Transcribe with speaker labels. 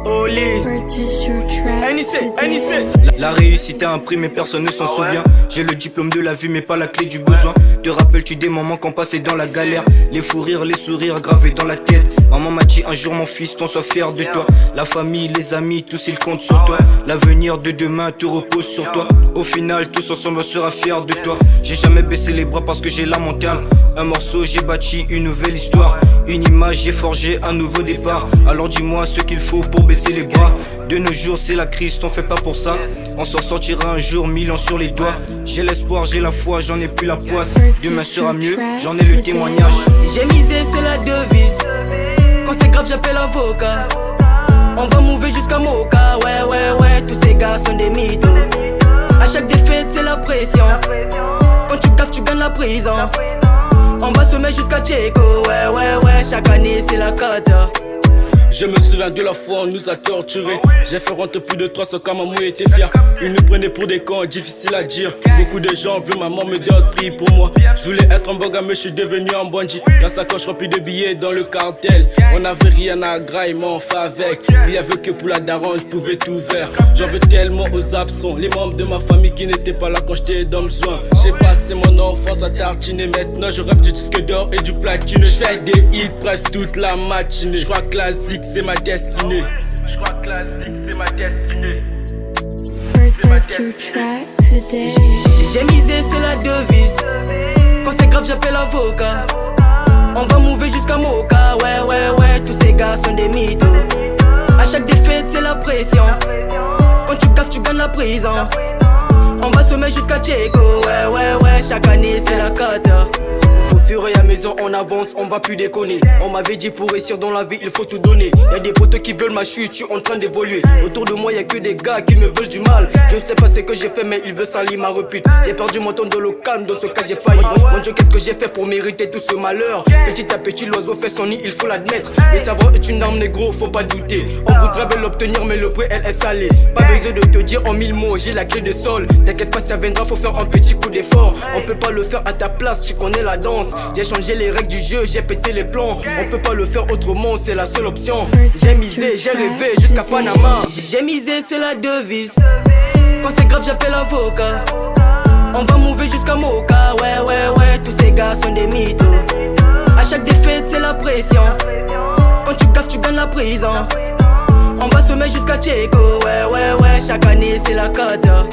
Speaker 1: Oli, NIC.
Speaker 2: La réussite est un prix mais personne ne s'en souvient. J'ai le diplôme de la vue mais pas la clé du besoin. Te rappelles-tu des moments qu'on passait dans la galère? Les fous rires, les sourires gravés dans la tête. Maman m'a dit un jour mon fils, t'en sois fier de toi. La famille, les amis, tous ils comptent sur toi. L'avenir de demain te repose sur toi. Au final, tous ensemble on sera fiers de toi. J'ai jamais baissé les bras parce que j'ai la mentale. Un morceau, j'ai bâti une nouvelle histoire. Une image, j'ai forgé un nouveau départ. Alors dis-moi ce qu'il faut pour baisser les bras. De nos jours c'est la crise, t'en fais pas pour ça. On s'en sortira un jour, 1000 ans sur les doigts. J'ai l'espoir, j'ai la foi, j'en ai plus la poisse. Demain sera mieux, j'en ai le témoignage.
Speaker 1: J'ai misé, c'est la devise. Quand c'est grave, j'appelle avocat. On va mouver jusqu'à Moka. Ouais, tous ces gars sont des mythos. À chaque défaite, c'est la pression. Quand tu gaffes, tu gagnes la prison. On va se mettre jusqu'à Tchéco. Ouais, chaque année, c'est la cata.
Speaker 3: Je me souviens de la fois où on nous a torturés. J'ai fait rentrer plus de 300 cas, maman était fière. Ils nous prenaient pour des cons, difficile à dire. Beaucoup de gens veulent maman me donne prix pour moi. Je voulais être un bon gars mais je suis devenu un bandit. La sacoche remplie de billets dans le cartel. On n'avait rien à grailler mais on fait avec. Il y avait que pour la daronne, je pouvais tout faire. J'en veux tellement aux absents, les membres de ma famille qui n'étaient pas là quand j'étais dans le besoin. J'ai passé mon enfance à tartiner. Maintenant je rêve du disque d'or et du platine. Je fais des hits presque toute la matinée. Je crois que la zik c'est ma destinée.
Speaker 4: Je crois que la zik c'est ma destinée.
Speaker 1: J'ai misé, c'est la devise. Quand c'est grave, j'appelle avocat. On va mouver jusqu'à Moka. Ouais, tous ces gars sont des mythos. À chaque défaite, c'est la pression. Quand tu gaffes, tu gagnes la prison. On va se mettre jusqu'à Tchéco. Ouais, chaque année, c'est la cata. Au fur et à mesure on avance, on va plus déconner. On m'avait dit pour réussir dans la vie il faut tout donner. Y'a des potes qui veulent ma chute, je suis en train d'évoluer. Autour de moi y'a que des gars qui me veulent du mal. Je sais pas ce que j'ai fait mais ils veulent salir ma repute. J'ai perdu mon temps de le calme, dans ce cas j'ai failli. Mon Dieu qu'est-ce que j'ai fait pour mériter tout ce malheur. Petit à petit l'oiseau fait son nid, il faut l'admettre. Le savoir est une arme négro, faut pas douter. On voudrait bien l'obtenir mais le prix elle est salée. Pas besoin de te dire en 1000 mots, j'ai la clé de sol. T'inquiète pas ça viendra, faut faire un petit coup d'effort. On peut pas le faire à ta place, tu connais la danse. J'ai changé les règles du jeu, j'ai pété les plans. On peut pas le faire autrement, c'est la seule option. J'ai misé, j'ai rêvé jusqu'à Panama. J'ai misé, c'est la devise. Quand c'est grave, j'appelle avocat. On va mouver jusqu'à Moka. Ouais, tous ces gars sont des mythos. À chaque défaite, c'est la pression. Quand tu gaffes, tu gagnes la prison. On va se mettre jusqu'à Tchéco. Ouais, chaque année, c'est la cata.